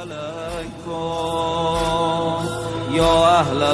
या अहल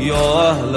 या अहल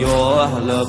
या अहल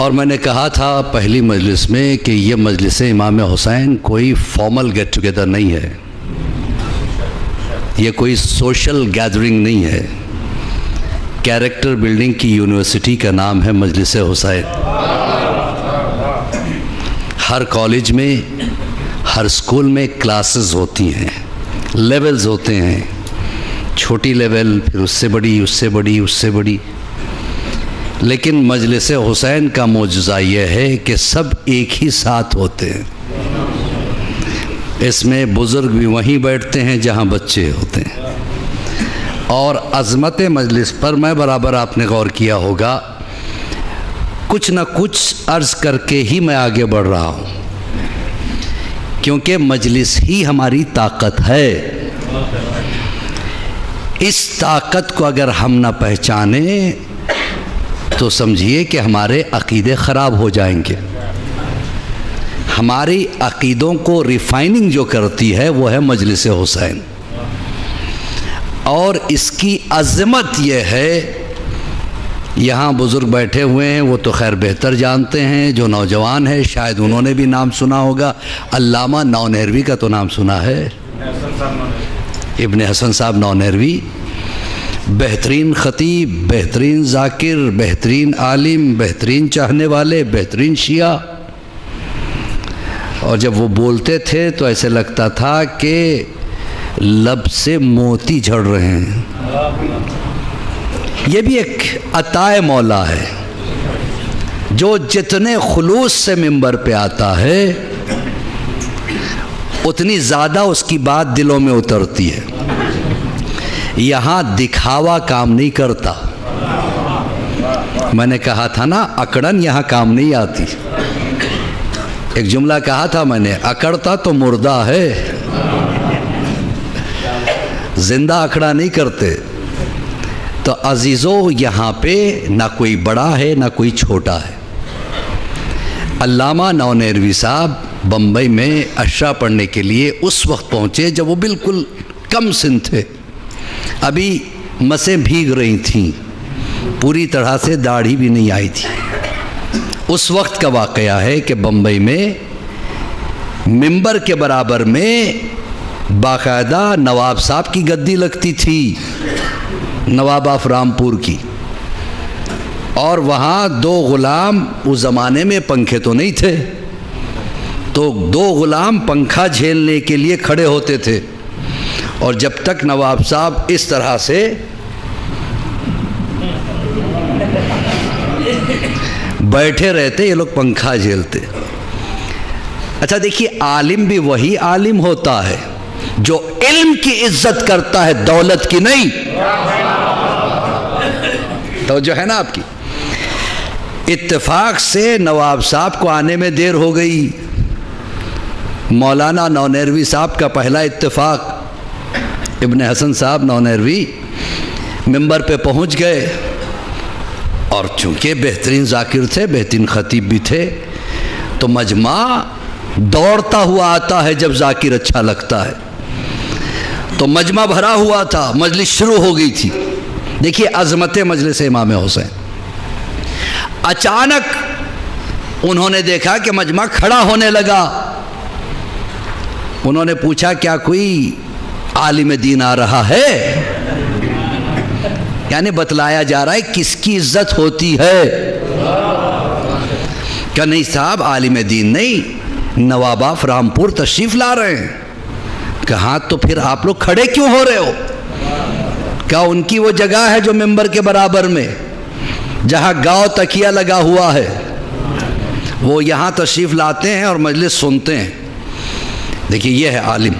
और मैंने कहा था पहली मजलिस में कि ये मजलिस इमाम हुसैन कोई फॉर्मल गेट टुगेदर नहीं है, ये कोई सोशल गैदरिंग नहीं है। कैरेक्टर बिल्डिंग की यूनिवर्सिटी का नाम है मजलिस हुसैन। हर कॉलेज में, हर स्कूल में क्लासेस होती हैं, लेवल्स होते हैं, छोटी लेवल, फिर उससे बड़ी, उससे बड़ी, उससे बड़ी। लेकिन मजलिस हुसैन का मौजज़ा ये है कि सब एक ही साथ होते हैं। इसमें बुज़ुर्ग भी वहीं बैठते हैं जहाँ बच्चे होते हैं। और अज़मत मजलिस पर मैं बराबर आपने गौर किया होगा, कुछ न कुछ अर्ज़ करके ही मैं आगे बढ़ रहा हूँ, क्योंकि मजलिस ही हमारी ताकत है। इस ताकत को अगर हम न पहचाने तो समझिए कि हमारे अक़ीदे ख़राब हो जाएंगे। हमारी अक़ीदों को रिफ़ाइनिंग जो करती है वो है मजलिस हुसैन। और इसकी अज़मत यह है, यहाँ बुज़ुर्ग बैठे हुए हैं, वो तो खैर बेहतर जानते हैं। जो नौजवान है शायद उन्होंने भी नाम सुना होगा, अल्लामा नौनेरवी का तो नाम सुना है, इब्ने हसन साहब नौनेरवी। बेहतरीन ख़तीब, बेहतरीन ज़ाकिर, बेहतरीन आलिम, बेहतरीन चाहने वाले, बेहतरीन शिया। और जब वो बोलते थे तो ऐसे लगता था कि लब से मोती झड़ रहे हैं। ये भी एक अताए मौला है, जो जितने खुलूस से मिंबर पे आता है उतनी ज़्यादा उसकी बात दिलों में उतरती है। यहाँ दिखावा काम नहीं करता। मैंने कहा था ना, अकड़न यहाँ काम नहीं आती। एक जुमला कहा था मैंने, अकड़ता तो मुर्दा है, जिंदा अखड़ा नहीं करते। तो अजीज़ों, यहाँ पे ना कोई बड़ा है ना कोई छोटा है। अल्लामा नौनेरवी साहब बम्बई में अशरा पढ़ने के लिए उस वक्त पहुँचे जब वो बिल्कुल कम सिन थे, अभी मसें भीग रही थीं, पूरी तरह से दाढ़ी भी नहीं आई थी। उस वक्त का वाक़या है कि बम्बई में मिंबर के बराबर में बाकायदा नवाब साहब की गद्दी लगती थी, नवाब ऑफ रामपुर की। और वहाँ दो ग़ुलाम, उस ज़माने में पंखे तो नहीं थे, तो दो ग़ुलाम पंखा झेलने के लिए खड़े होते थे। और जब तक नवाब साहब इस तरह से बैठे रहते, ये लोग पंखा झेलते। अच्छा देखिए, आलिम भी वही आलिम होता है जो इल्म की इज्जत करता है, दौलत की नहीं। तो जो है ना आपकी, इत्तेफाक से नवाब साहब को आने में देर हो गई। मौलाना नौनेरवी साहब का पहला इत्तेफाक, इब्ने हसन साहब नौनेरवी मिंबर पे पहुंच गए। और चूंकि बेहतरीन ज़ाकिर थे, बेहतरीन ख़तीब भी थे, तो मजमा दौड़ता हुआ आता है जब ज़ाकिर अच्छा लगता है। तो मजमा भरा हुआ था, मजलिस शुरू हो गई थी। देखिए अज़मत मजलिस इमाम हुसैन। अचानक उन्होंने देखा कि मजमा खड़ा होने लगा। उन्होंने पूछा, क्या कोई आलिम दीन आ रहा है? यानी बतलाया जा रहा है किसकी इज्जत होती है। क्या नहीं साहब, आलिम दीन नहीं, नवाब ऑफ रामपुर तशरीफ़ ला रहे हैं। कहा तो फिर आप लोग खड़े क्यों हो रहे हो? क्या उनकी वो जगह है जो मिंबर के बराबर में, जहाँ गाँव तकिया लगा हुआ है, वो यहाँ तशरीफ़ लाते हैं और मजलिस सुनते हैं। देखिए ये है आलिम।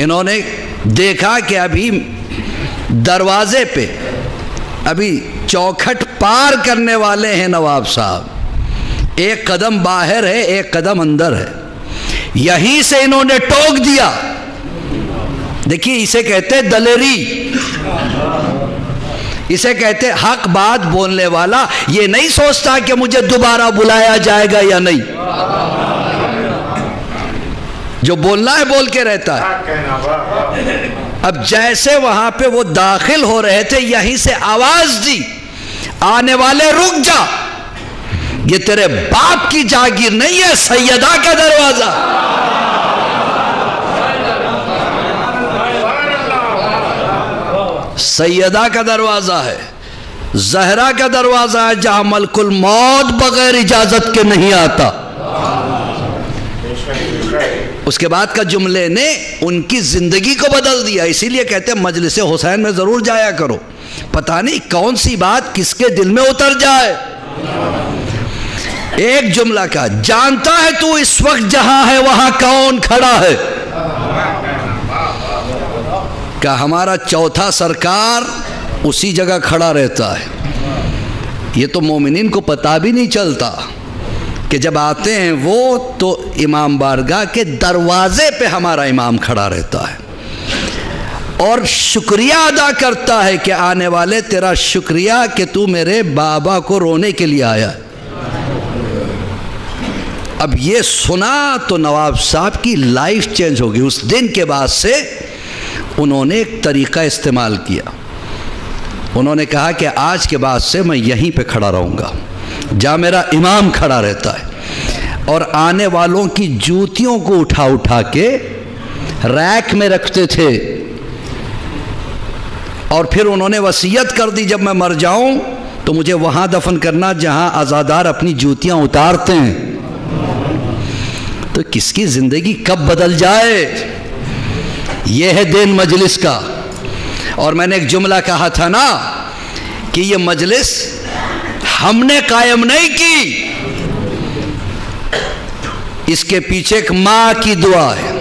इन्होंने देखा कि अभी दरवाजे पे, अभी चौखट पार करने वाले हैं नवाब साहब। एक कदम बाहर है, एक कदम अंदर है। यहीं से इन्होंने टोक दिया। देखिए इसे कहते हैं दलेरी। इसे कहते हक बात बोलने वाला। ये नहीं सोचता कि मुझे दोबारा बुलाया जाएगा या नहीं, जो बोलना है बोल के रहता है। अब जैसे वहां पे वो दाखिल हो रहे थे, यहीं से आवाज दी, आने वाले रुक जा, ये तेरे बाप की जागीर नहीं है, सैयदा का दरवाजा। सैयदा का दरवाजा है, जहरा का दरवाजा है, जहां मलकुल मौत बगैर इजाजत के नहीं आता। उसके बाद का जुमले ने उनकी जिंदगी को बदल दिया। इसीलिए कहते हैं मजलिस हुसैन में जरूर जाया करो, पता नहीं कौन सी बात किसके दिल में उतर जाए। एक जुमला का, जानता है तू इस वक्त जहां है वहां कौन खड़ा है? क्या हमारा चौथा सरकार उसी जगह खड़ा रहता है। ये तो मोमिनीन को पता भी नहीं चलता कि जब आते हैं वो तो इमाम बारगाह के दरवाजे पे हमारा इमाम खड़ा रहता है और शुक्रिया अदा करता है कि आने वाले तेरा शुक्रिया कि तू मेरे बाबा को रोने के लिए आया। अब ये सुना तो नवाब साहब की लाइफ चेंज हो गई। उस दिन के बाद से उन्होंने एक तरीका इस्तेमाल किया। उन्होंने कहा कि आज के बाद से मैं यहीं पे खड़ा रहूँगा जहाँ मेरा इमाम खड़ा रहता है, और आने वालों की जूतियों को उठा उठा के रैक में रखते थे। और फिर उन्होंने वसीयत कर दी, जब मैं मर जाऊं तो मुझे वहां दफन करना जहां आज़ादार अपनी जूतियां उतारते हैं। तो किसकी जिंदगी कब बदल जाए, यह है दिन मजलिस का। और मैंने एक जुमला कहा था ना कि यह मजलिस हमने कायम नहीं की, इसके पीछे एक माँ की दुआ है।